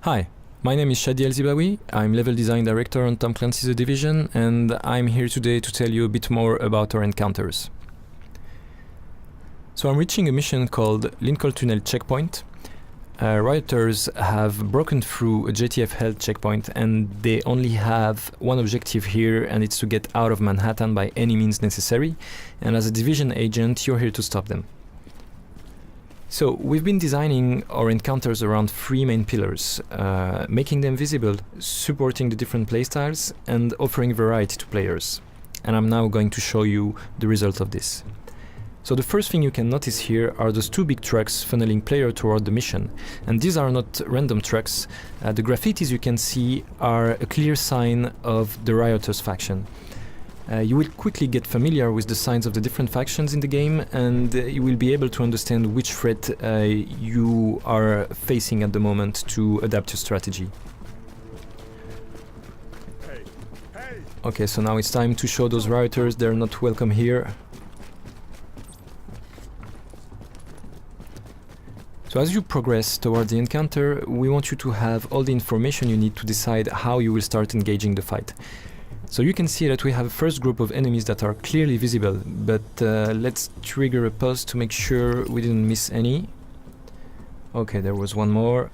Hi, my name is Shadi Elь Zibauwi. I'm level design director on Tom Clancy's The Division, and I'm here today to tell you a bit more about our encounters. So I'm reaching a mission called Lincoln Tunnel Checkpoint. Rioters have broken through a JTF held checkpoint, and they only have one objective here, and it's to get out of Manhattan by any means necessary. And as a Division agent, you're here to stop them. So we've been designing our encounters around three main pillars, making them visible, supporting the different playstyles, and offering variety to players. And I'm now going to show you the result of this. So the first thing you can notice here are those two big trucks funneling player toward the mission. And these are not random trucks. The graffitis you can see are a clear sign of the Rioters faction. You will quickly get familiar with the signs of the different factions in the game, and you will be able to understand which threat you are facing at the moment to adapt your strategy. Okay, so now it's time to show those Rioters they're not welcome here. So as you progress toward the encounter, we want you to have all the information you need to decide how you will start engaging the fight. So you can see that we have a first group of enemies that are clearly visible, but let's trigger a pause to make sure we didn't miss any. Okay, there was one more.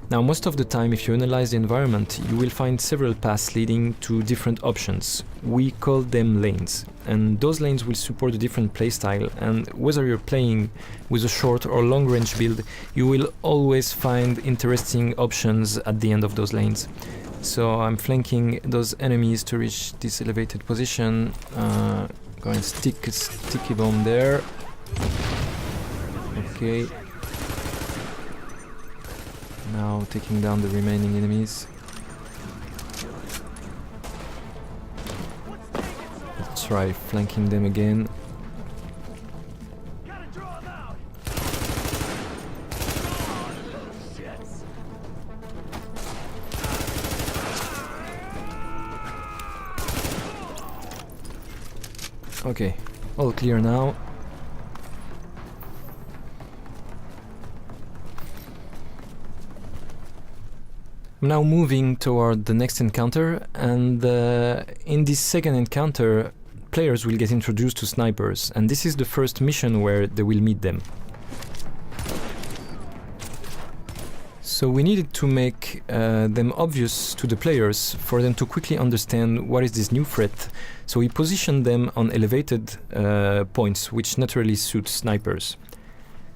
Now, most of the time, if you analyze the environment, you will find several paths leading to different options. We call them lanes, and those lanes will support a different playstyle, and whether you're playing with a short or long-range build, you will always find interesting options at the end of those lanes. So I'm flanking those enemies to reach this elevated position. Go and stick a sticky bomb there. Okay. Now taking down the remaining enemies. Let's try flanking them again. Okay, all clear now. I'm now moving toward the next encounter, and in this second encounter, players will get introduced to snipers, and this is the first mission where they will meet them. So we needed to make them obvious to the players for them to quickly understand what is this new threat. So we positioned them on elevated points, which naturally suit snipers.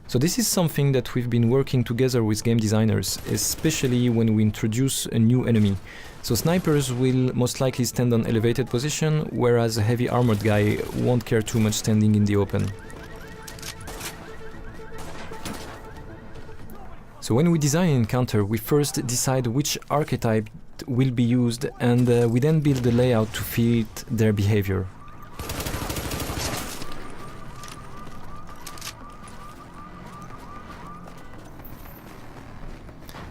So this is something that we've been working together with game designers, especially when we introduce a new enemy. So snipers will most likely stand on elevated position, whereas a heavy armored guy won't care too much standing in the open. So when we design an encounter, we first decide which archetype will be used, and we then build the layout to fit their behavior.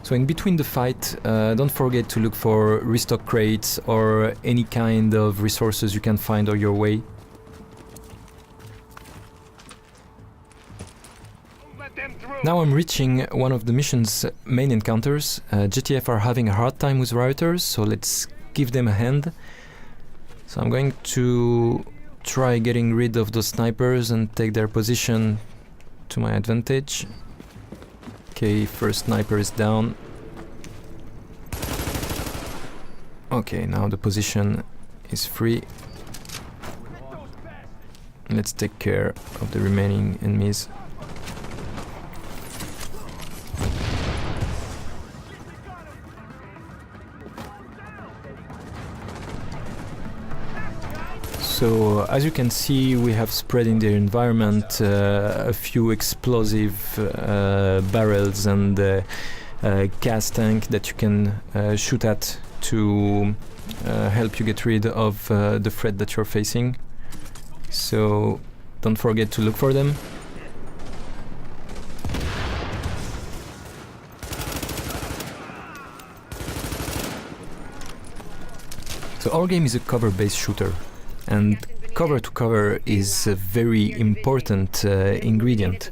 So in between the fight, don't forget to look for restock crates or any kind of resources you can find on your way. Now I'm reaching one of the mission's main encounters. JTF are having a hard time with Rioters, so let's give them a hand. So I'm going to try getting rid of those snipers and take their position to my advantage. Okay, first sniper is down. Okay, now the position is free. Let's take care of the remaining enemies. So, as you can see, we have spread in the environment a few explosive barrels and gas tank that you can shoot at to help you get rid of the threat that you're facing. So, don't forget to look for them. So our game is a cover-based shooter. And cover to cover is a very important ingredient.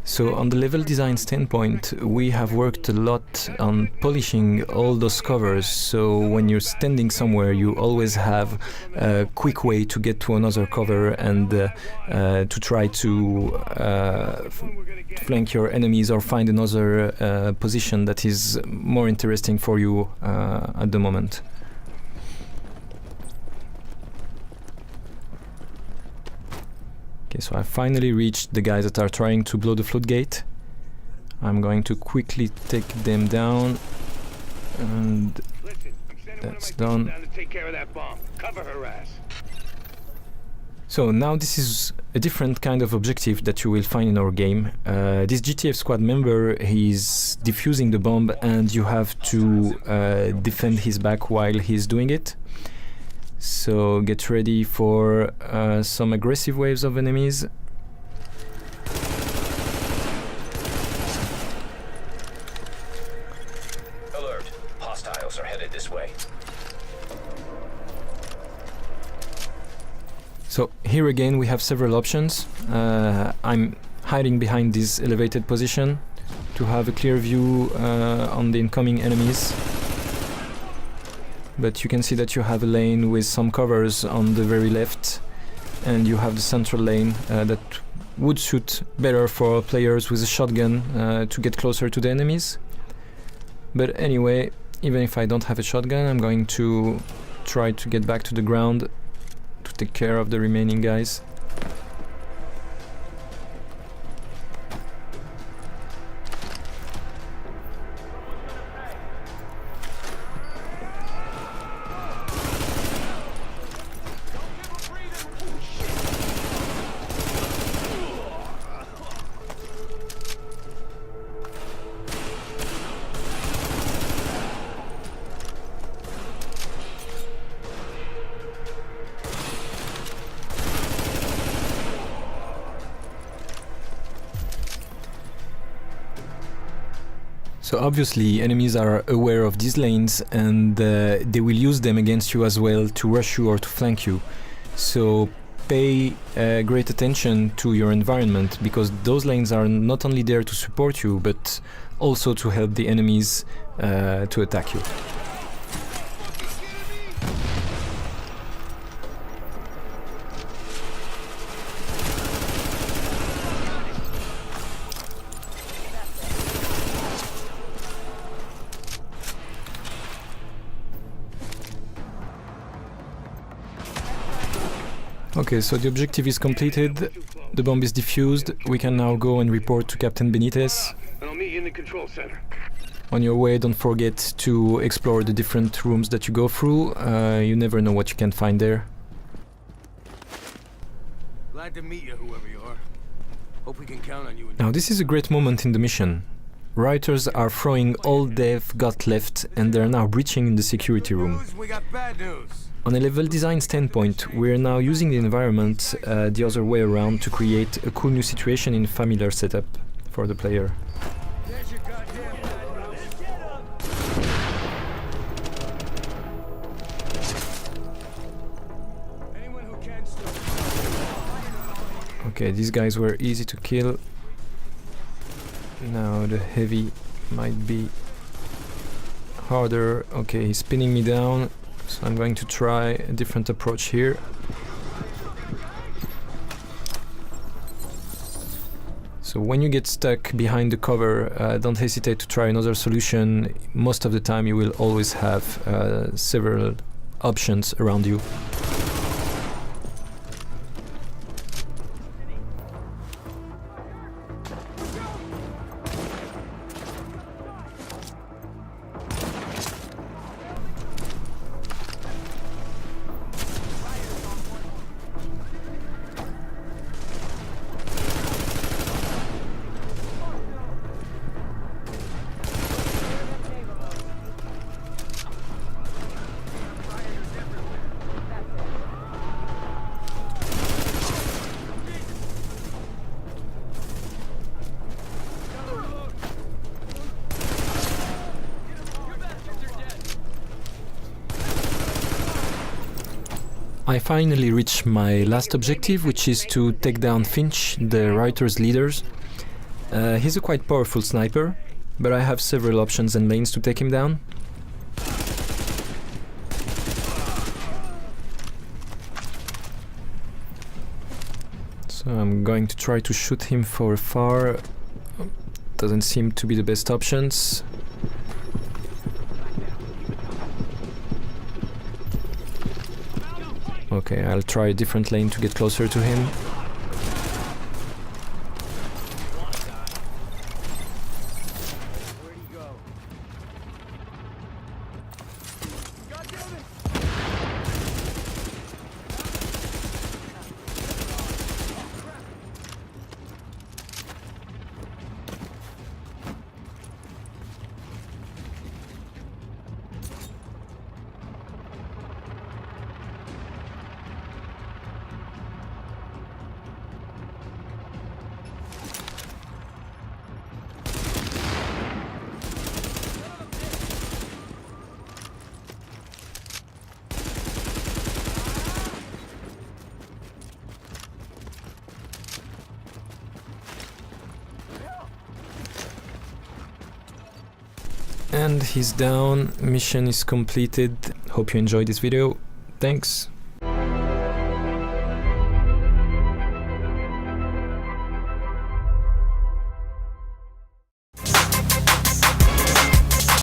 So on the level design standpoint, we have worked a lot on polishing all those covers, so when you're standing somewhere you always have a quick way to get to another cover and to try to flank your enemies or find another position that is more interesting for you at the moment. Okay, so I finally reached the guys that are trying to blow the floodgate. I'm going to quickly take them down, and that's done. So now this is a different kind of objective that you will find in our game. This GTF squad member, he's defusing the bomb and you have to defend his back while he's doing it. So get ready for some aggressive waves of enemies. Alert! Hostiles are headed this way. So here again we have several options. I'm hiding behind this elevated position to have a clear view on the incoming enemies. But you can see that you have a lane with some covers on the very left, and you have the central lane that would suit better for players with a shotgun to get closer to the enemies. But anyway, even if I don't have a shotgun, I'm going to try to get back to the ground to take care of the remaining guys. So obviously enemies are aware of these lanes, and they will use them against you as well to rush you or to flank you. So pay great attention to your environment, because those lanes are not only there to support you but also to help the enemies to attack you. Okay, so the objective is completed, the bomb is defused, we can now go and report to Captain Benitez. And I'll meet you in the control center. On your way, don't forget to explore the different rooms that you go through, you never know what you can find there. Glad to meet you, whoever you are. Hope we can count on you. Now this is a great moment in the mission. Rioters are throwing all they've got left and they're now breaching in the security room. We got bad news. On a level design standpoint, we're now using the environment the other way around to create a cool new situation in a familiar setup for the player. There's your goddamn anyone who can still. Okay, these guys were easy to kill. Now the heavy might be harder. Okay, he's pinning me down. So I'm going to try a different approach here. So when you get stuck behind the cover, don't hesitate to try another solution. Most of the time you will always have several options around you. I finally reached my last objective, which is to take down Finch, the Rioters leaders. He's a quite powerful sniper, but I have several options and lanes to take him down. So I'm going to try to shoot him from afar. Doesn't seem to be the best options. Okay, I'll try a different lane to get closer to him. And he's down. Mission is completed. Hope you enjoyed this video. Thanks.